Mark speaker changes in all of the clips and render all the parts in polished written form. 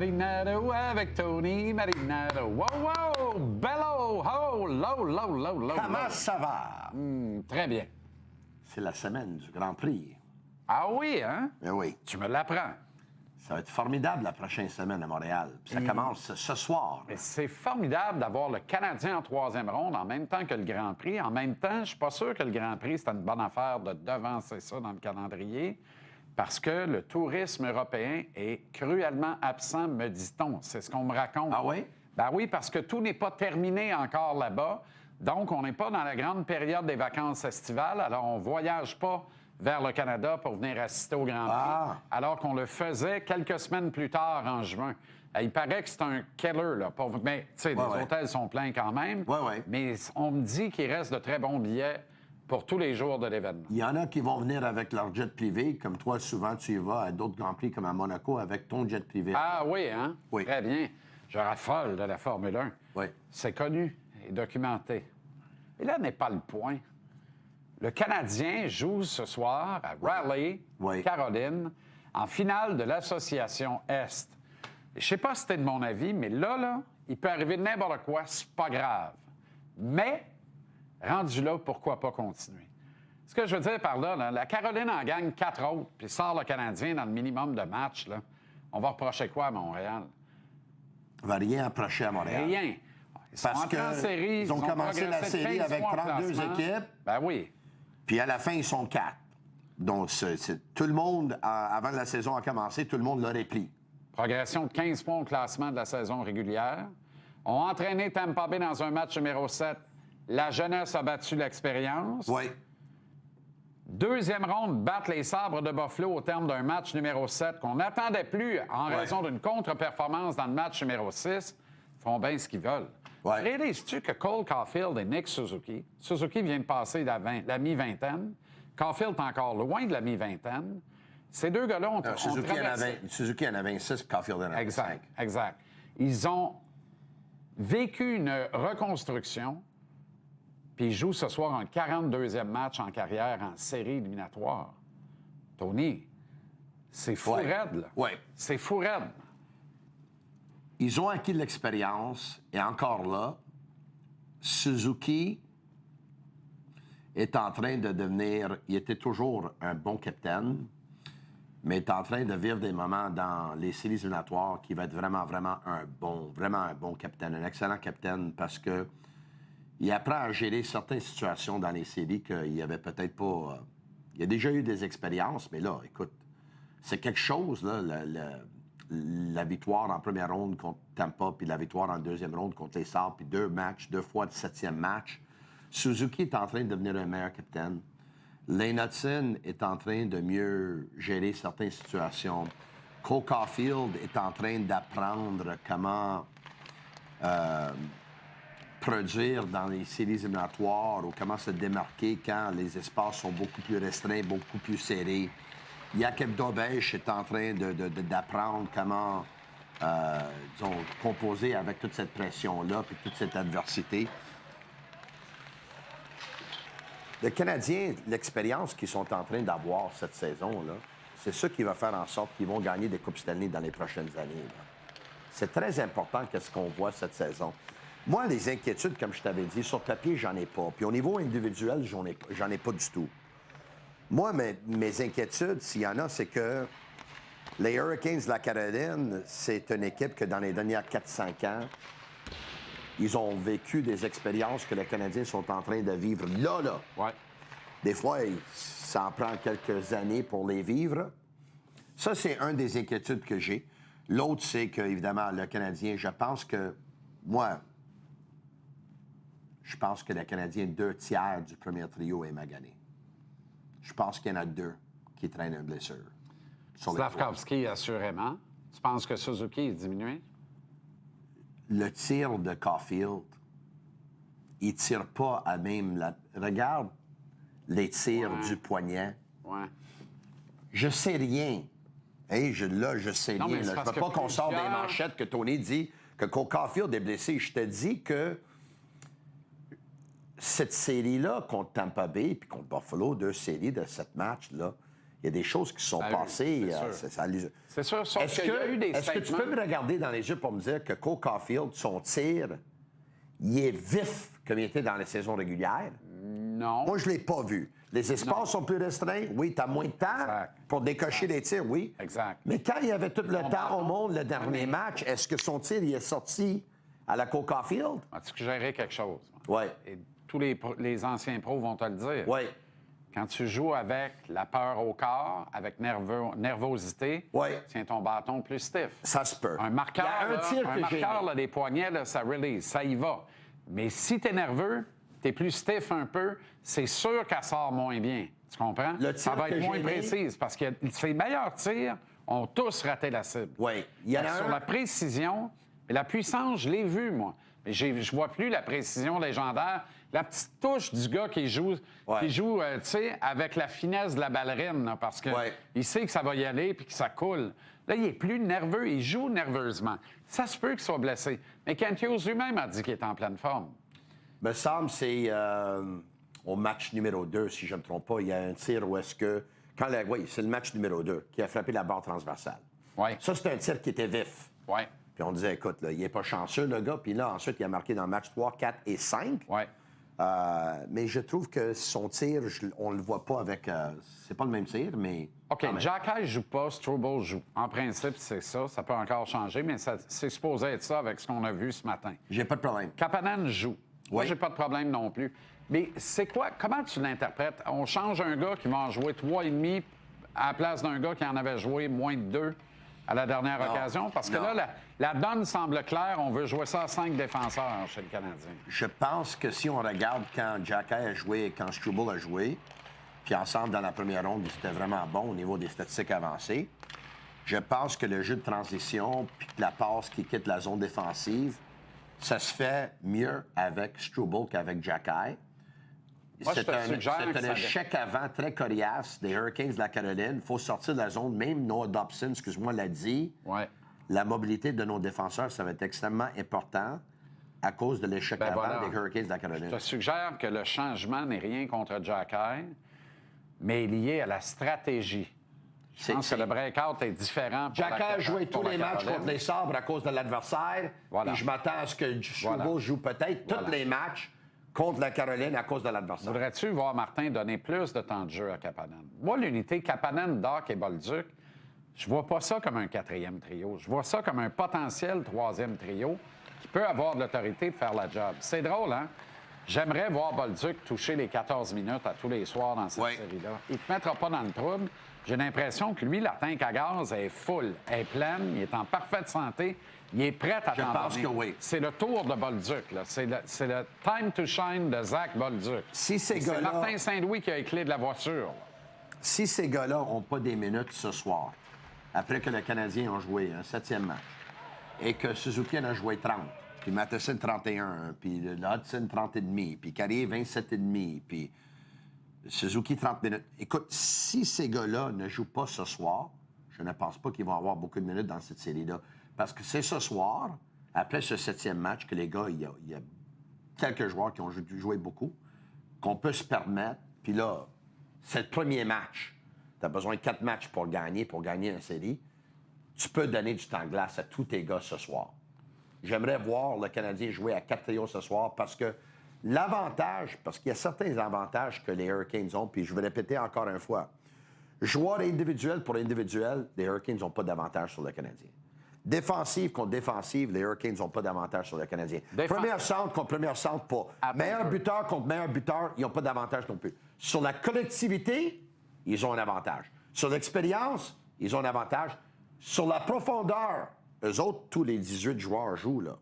Speaker 1: Marinado avec Tony Marinado. Wow, wow! Bello! Oh, low, low, low, low.
Speaker 2: Comment ça va?
Speaker 1: Très bien.
Speaker 2: C'est la semaine du Grand Prix.
Speaker 1: Ah oui, hein?
Speaker 2: Ben oui.
Speaker 1: Tu me l'apprends.
Speaker 2: Ça va être formidable la prochaine semaine à Montréal. Puis ça commence ce soir.
Speaker 1: Mais c'est formidable d'avoir le Canadien en troisième ronde en même temps que le Grand Prix. En même temps, je suis pas sûr que le Grand Prix, c'est une bonne affaire de devancer ça dans le calendrier parce que le tourisme européen est cruellement absent, me dit-on. C'est ce qu'on me raconte.
Speaker 2: Ah oui?
Speaker 1: Ben oui, parce que tout n'est pas terminé encore là-bas. Donc, on n'est pas dans la grande période des vacances estivales. Alors, on ne voyage pas vers le Canada pour venir assister au Grand Prix, alors qu'on le faisait quelques semaines plus tard, en juin. Il paraît que c'est un killer, là. Mais, tu sais, les hôtels sont pleins quand même. Mais on me dit qu'il reste de très bons billets pour tous les jours de l'événement.
Speaker 2: Il y en a qui vont venir avec leur jet privé, comme toi, souvent, tu y vas à d'autres Grands Prix, comme à Monaco, avec ton jet privé.
Speaker 1: Ah oui, hein?
Speaker 2: Oui.
Speaker 1: Très bien. Je raffole de la Formule 1.
Speaker 2: Oui.
Speaker 1: C'est connu et documenté. Et là n'est pas le point. Le Canadien joue ce soir à Raleigh, Caroline, en finale de l'Association Est. Je ne sais pas si c'était de mon avis, mais là, il peut arriver n'importe quoi, c'est pas grave. Mais, rendu là, pourquoi pas continuer? Ce que je veux dire par là, la Caroline en gagne 4 autres, puis sort le Canadien dans le minimum de matchs, là. On va reprocher quoi à Montréal?
Speaker 2: On va rien approcher à Montréal.
Speaker 1: Rien.
Speaker 2: Parce qu'ils ont commencé la série avec 32 équipes.
Speaker 1: Ben oui.
Speaker 2: Puis à la fin, ils sont 4. Donc, tout le monde, avant que la saison a commencé, tout le monde l'aurait pris.
Speaker 1: Progression de 15 points au classement de la saison régulière. Ont entraîné Tampa Bay dans un match numéro 7. La jeunesse a battu l'expérience.
Speaker 2: Oui.
Speaker 1: Deuxième ronde, battent les Sabres de Buffalo au terme d'un match numéro 7 qu'on n'attendait plus en raison d'une contre-performance dans le match numéro 6. Ils font bien ce qu'ils veulent. Réalises-tu que Cole Caulfield et Nick Suzuki vient de passer la mi-vingtaine, Caulfield est encore loin de la mi-vingtaine, ces deux gars-là ont traversé...
Speaker 2: Suzuki en a 26, Caulfield en a 25.
Speaker 1: Exact. Ils ont vécu une reconstruction, puis ils jouent ce soir un 42e match en carrière en série éliminatoire. Tony, c'est fou raide, là.
Speaker 2: Oui.
Speaker 1: C'est fou raide.
Speaker 2: Ils ont acquis de l'expérience, et encore là, Suzuki est en train de devenir... Il était toujours un bon capitaine, mais est en train de vivre des moments dans les séries éliminatoires qui va être vraiment un bon capitaine, un excellent capitaine, parce que il apprend à gérer certaines situations dans les séries qu'il n'y avait peut-être pas... il a déjà eu des expériences, mais là, écoute, c'est quelque chose, là, la victoire en première ronde contre Tampa, puis la victoire en deuxième ronde contre les Sabres, puis 2 fois de 7e match. Suzuki est en train de devenir un meilleur capitaine. Lane Hudson est en train de mieux gérer certaines situations. Cole Caulfield est en train d'apprendre comment produire dans les séries éliminatoires ou comment se démarquer quand les espaces sont beaucoup plus restreints, beaucoup plus serrés. Jakub Dobeš est en train d'apprendre comment composer avec toute cette pression-là et toute cette adversité. Le Canadien, l'expérience qu'ils sont en train d'avoir cette saison-là, c'est ça qui va faire en sorte qu'ils vont gagner des Coupes Stanley dans les prochaines années. C'est très important qu'est-ce qu'on voit cette saison. Moi, les inquiétudes, comme je t'avais dit, sur papier, j'en ai pas. Puis au niveau individuel, j'en ai pas du tout. Moi, mes inquiétudes, s'il y en a, c'est que les Hurricanes de la Caroline, c'est une équipe que dans les dernières 4-5 ans, ils ont vécu des expériences que les Canadiens sont en train de vivre là.
Speaker 1: Ouais.
Speaker 2: Des fois, ça en prend quelques années pour les vivre. Ça, c'est un des inquiétudes que j'ai. L'autre, c'est que, évidemment, le Canadien, je pense que le Canadien, 2/3 du premier trio est magané. Je pense qu'il y en a 2 qui traînent une blessure.
Speaker 1: Slavkovski, assurément. Tu penses que Suzuki est diminué?
Speaker 2: Le tir de Caulfield, il tire pas à même... Regarde les tirs du poignet.
Speaker 1: Ouais.
Speaker 2: Je sais rien. Hey, je sais rien. Je veux pas qu'on sorte des manchettes que Tony dit que Caulfield est blessé. Je te dis que cette série-là contre Tampa Bay puis contre Buffalo, 2 séries de 7 matchs, là, Il y a des choses qui se sont passées.
Speaker 1: C'est sûr, sauf qu'il y a eu des
Speaker 2: Est-ce que tu peux me regarder dans les yeux pour me dire que Cole Caulfield, son tir, il est vif comme il était dans la saison régulière?
Speaker 1: Non.
Speaker 2: Moi, je ne l'ai pas vu. Les espaces sont plus restreints. Oui, tu as moins de temps pour décocher les tirs, oui.
Speaker 1: Exact.
Speaker 2: Mais quand il y avait tout le temps au monde, le dernier match, est-ce que son tir il est sorti à la Cole Caulfield?
Speaker 1: As-tu suggéré quelque chose?
Speaker 2: Oui.
Speaker 1: Et tous les anciens pros vont te le dire.
Speaker 2: Oui.
Speaker 1: Quand tu joues avec la peur au corps, avec nervosité, tiens ton bâton plus stiff.
Speaker 2: Ça se peut.
Speaker 1: Un marqueur,
Speaker 2: tir
Speaker 1: des poignets, là, ça release, ça y va. Mais si tu es nerveux, tu es plus stiff un peu, c'est sûr qu'elle sort moins bien. Tu comprends? Ça va être moins précise parce que ses meilleurs tirs ont tous raté la cible.
Speaker 2: Oui.
Speaker 1: Sur la précision, mais la puissance, je l'ai vu, moi. Mais je vois plus la précision légendaire. La petite touche du gars qui joue tu sais, avec la finesse de la ballerine, là, parce que il sait que ça va y aller puis que ça coule. Là, il est plus nerveux, il joue nerveusement. Ça se peut qu'il soit blessé. Mais Kent Hughes lui-même a dit qu'il est en pleine forme.
Speaker 2: Me semble c'est au match numéro 2, si je ne me trompe pas, il y a un tir où est-ce que... Oui, c'est le match numéro 2 qui a frappé la barre transversale.
Speaker 1: Oui.
Speaker 2: Ça, c'est un tir qui était vif.
Speaker 1: Oui.
Speaker 2: Puis on disait, écoute, là, il n'est pas chanceux, le gars. Puis là, ensuite, il a marqué dans le match 3, 4 et 5.
Speaker 1: Oui.
Speaker 2: Mais je trouve que son tir, on ne le voit pas avec... c'est pas le même tir, mais...
Speaker 1: OK, Xhekaj joue pas, Struble joue. En principe, c'est ça. Ça peut encore changer, mais c'est supposé être ça avec ce qu'on a vu ce matin.
Speaker 2: J'ai pas de problème.
Speaker 1: Kapanen joue. Moi, j'ai pas de problème non plus. Mais c'est quoi? Comment tu l'interprètes? On change un gars qui va en jouer 3,5 à la place d'un gars qui en avait joué moins de 2 à la dernière occasion? Parce que là, la donne semble claire. On veut jouer ça à 5 défenseurs chez le Canadien.
Speaker 2: Je pense que si on regarde quand Xhekaj a joué et quand Struble a joué, puis ensemble, dans la première ronde, c'était vraiment bon au niveau des statistiques avancées, je pense que le jeu de transition puis la passe qui quitte la zone défensive, ça se fait mieux avec Struble qu'avec Xhekaj. C'est un échec avant très coriace des Hurricanes de la Caroline. Il faut sortir de la zone. Même Noah Dobson, excuse-moi, l'a dit.
Speaker 1: Ouais.
Speaker 2: La mobilité de nos défenseurs, ça va être extrêmement important à cause de l'échec avant des Hurricanes de la Caroline.
Speaker 1: Je te suggère que le changement n'est rien contre Xhekaj, mais lié à la stratégie. Je pense que le break-out est différent.
Speaker 2: Xhekaj a joué tous les matchs contre les Sabres à cause de l'adversaire. Et je m'attends à ce que Struble joue peut-être tous les matchs contre la Caroline à cause de l'adversaire.
Speaker 1: Voudrais-tu voir Martin donner plus de temps de jeu à Kapanen? Moi, l'unité Kapanen, Dach et Bolduc, je vois pas ça comme un 4e trio. Je vois ça comme un potentiel 3e trio qui peut avoir de l'autorité pour faire la job. C'est drôle, hein? J'aimerais voir Bolduc toucher les 14 minutes à tous les soirs dans cette série-là. Il ne te mettra pas dans le trouble. J'ai l'impression que lui, la tank à gaz est full, elle est pleine, il est en parfaite santé, il est prêt à t'en donner.
Speaker 2: Je pense que oui.
Speaker 1: C'est le tour de Bolduc, là. C'est le time to shine de Zach Bolduc.
Speaker 2: C'est
Speaker 1: Martin Saint-Louis qui a les clés de la voiture.
Speaker 2: Si ces gars-là n'ont pas des minutes ce soir, après que le Canadien a joué un 7e match, et que Suzuki en a joué 30, puis Matheson 31, puis Hudson 30,5, puis Carrier 27,5, puis Suzuki 30 minutes. Écoute, si ces gars-là ne jouent pas ce soir, je ne pense pas qu'ils vont avoir beaucoup de minutes dans cette série-là. Parce que c'est ce soir, après ce 7e match, que les gars, il y a quelques joueurs qui ont joué beaucoup, qu'on peut se permettre. Puis là, c'est le premier match. Tu as besoin de 4 matchs pour gagner une série. Tu peux donner du temps de glace à tous tes gars ce soir. J'aimerais voir le Canadien jouer à 4 trios ce soir parce que l'avantage, parce qu'il y a certains avantages que les Hurricanes ont, puis je vais répéter encore une fois, joueur individuel pour individuel, les Hurricanes n'ont pas d'avantage sur le Canadien. Défensive contre défensive, les Hurricanes n'ont pas d'avantage sur le Canadien. Première centre contre première centre, pas. Meilleur buteur contre meilleur buteur, ils n'ont pas d'avantage non plus. Sur la collectivité, ils ont un avantage. Sur l'expérience, ils ont un avantage. Sur la profondeur, eux autres, tous les 18 joueurs jouent, là.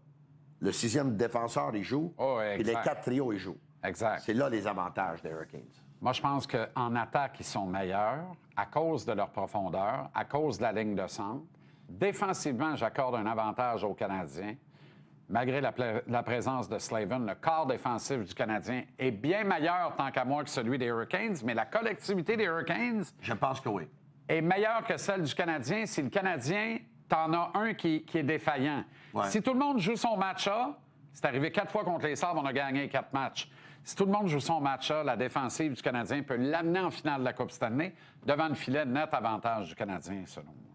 Speaker 2: Le 6e défenseur, il joue.
Speaker 1: Oh,
Speaker 2: puis les 4 trios, ils jouent.
Speaker 1: Exact.
Speaker 2: C'est là les avantages des Hurricanes.
Speaker 1: Moi, je pense qu'en attaque, ils sont meilleurs à cause de leur profondeur, à cause de la ligne de centre. Défensivement, j'accorde un avantage aux Canadiens. Malgré la présence de Slavin, le corps défensif du Canadien est bien meilleur, tant qu'à moi, que celui des Hurricanes, mais la collectivité des Hurricanes...
Speaker 2: Je pense que oui.
Speaker 1: ...est meilleure que celle du Canadien si le Canadien, t'en as un qui est défaillant. Ouais. Si tout le monde joue son match A, c'est arrivé 4 fois contre les Sabres, on a gagné 4 matchs. Si tout le monde joue son match-là, la défensive du Canadien peut l'amener en finale de la Coupe Stanley devant le filet, net avantage du Canadien, selon moi.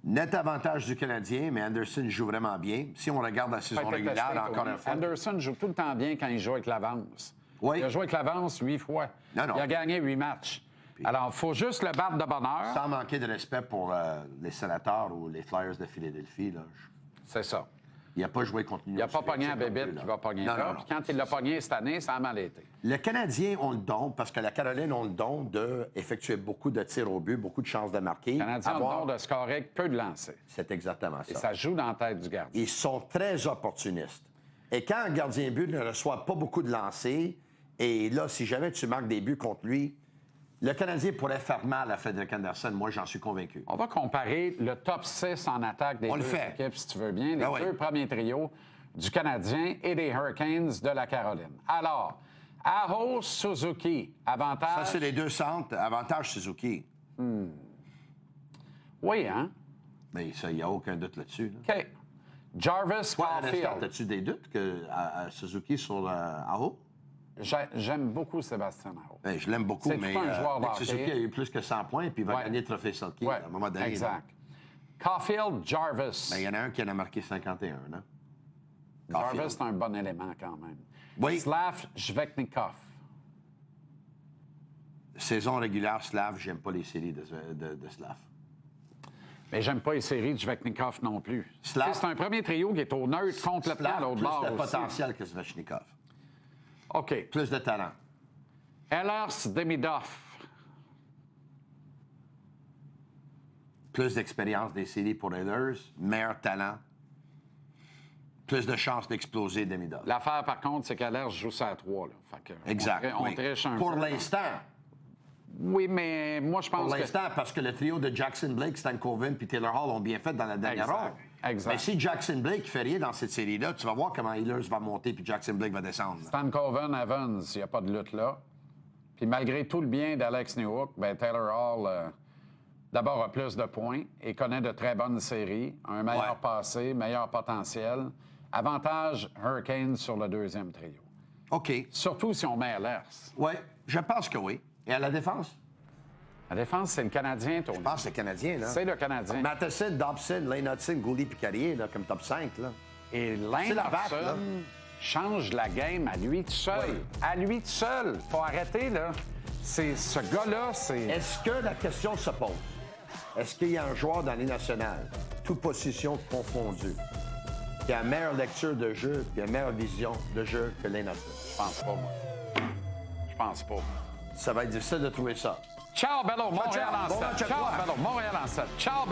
Speaker 2: Net avantage du Canadien, mais Anderson joue vraiment bien. Si on regarde la saison régulière, encore une fois.
Speaker 1: Anderson joue tout le temps bien quand il joue avec l'avance.
Speaker 2: Oui.
Speaker 1: Il a joué avec l'avance 8 fois.
Speaker 2: Non.
Speaker 1: Il a gagné 8 matchs. Alors, il faut juste le battre de bonheur.
Speaker 2: Sans manquer de respect pour les Sénateurs ou les Flyers de Philadelphie, là.
Speaker 1: C'est ça.
Speaker 2: Il n'a pas joué contre nous.
Speaker 1: Il n'a pas pogné un bébé qui va pogner là. Puis quand il l'a pogné cette année, ça a mal été.
Speaker 2: Le Canadien ont le don, parce que la Caroline ont le don d'effectuer beaucoup de tirs au but, beaucoup de chances de marquer.
Speaker 1: Le Canadien a le don de scorer peu de lancers.
Speaker 2: C'est exactement ça.
Speaker 1: Et ça joue dans la tête du gardien.
Speaker 2: Ils sont très opportunistes. Et quand un gardien but ne reçoit pas beaucoup de lancers, et là, si jamais tu marques des buts contre lui, le Canadien pourrait faire mal à Frederik Andersen. Moi, j'en suis convaincu.
Speaker 1: On va comparer le top 6 en attaque des deux équipes, si tu veux bien, les deux premiers trios du Canadien et des Hurricanes de la Caroline. Alors, Aho, Suzuki, avantage...
Speaker 2: Ça, c'est les deux centres. Avantage Suzuki.
Speaker 1: Oui, hein?
Speaker 2: Mais ça, il n'y a aucun doute là-dessus. Là.
Speaker 1: OK. Jarvis, Caulfield.
Speaker 2: As-tu des doutes à Suzuki sur Aho?
Speaker 1: J'aime beaucoup Sébastien Aho.
Speaker 2: Ben, je l'aime beaucoup, mais
Speaker 1: un joueur
Speaker 2: Suzuki a eu plus que 100 points puis il va gagner le trophée Selke à un moment donné.
Speaker 1: Exact. Caulfield, Jarvis.
Speaker 2: Ben, il y en a un qui en a marqué 51. Hein?
Speaker 1: Jarvis, c'est un bon élément quand même.
Speaker 2: Oui.
Speaker 1: Slav Svechnikov.
Speaker 2: Saison régulière, Slav, j'aime pas les séries de Slav.
Speaker 1: Mais j'aime pas les séries de Svechnikov non plus.
Speaker 2: Slav,
Speaker 1: c'est un premier trio qui est au neutre complètement à l'autre bord.
Speaker 2: Plus de
Speaker 1: aussi.
Speaker 2: potentiel que Svechnikov.
Speaker 1: OK.
Speaker 2: Plus de talent.
Speaker 1: Ehlers Demidov.
Speaker 2: Plus d'expérience des séries pour Ehlers. Meilleur talent. Plus de chances d'exploser Demidov.
Speaker 1: L'affaire, par contre, c'est qu'Ehlers joue ça à 3. Là. Fait que
Speaker 2: exact.
Speaker 1: On triche un
Speaker 2: pour
Speaker 1: peu.
Speaker 2: l'instant.
Speaker 1: Oui, mais moi, je pense
Speaker 2: pour l'instant, parce que le trio de Jackson Blake, Stan Coven puis Taylor Hall ont bien fait dans la dernière ronde.
Speaker 1: Exact.
Speaker 2: Mais si Jackson Blake fait rien dans cette série-là, tu vas voir comment Ehlers va monter puis Jackson Blake va descendre.
Speaker 1: Stan Coven, Evans, il n'y a pas de lutte là. Puis malgré tout le bien d'Alex Newhook, ben Taylor Hall, d'abord, a plus de points et connaît de très bonnes séries. Un meilleur passé, meilleur potentiel. Avantage Hurricanes sur le deuxième trio.
Speaker 2: OK.
Speaker 1: Surtout si on met Ehlers.
Speaker 2: Oui, je pense que oui. Et à la défense?
Speaker 1: La défense, c'est le Canadien, Tony.
Speaker 2: Je pense que c'est le Canadien, là.
Speaker 1: C'est le Canadien.
Speaker 2: Matheson, Dobson, Lane Hudson, Gouli puis Carrier, là, comme top 5, là.
Speaker 1: Et Lane Hudson change la game à lui tout seul. Oui. À lui tout seul. Faut arrêter, là. C'est ce gars-là, c'est...
Speaker 2: Est-ce que la question se pose? Est-ce qu'il y a un joueur dans les nationales, toute position confondue, qui a une meilleure lecture de jeu et une meilleure vision de jeu que Lane Hudson?
Speaker 1: Je pense pas, moi. Je pense pas.
Speaker 2: Ça va être difficile de trouver ça.
Speaker 1: Ciao, Bello, Montréal en 7. Ciao, Bello, Montréal en 7. Ciao,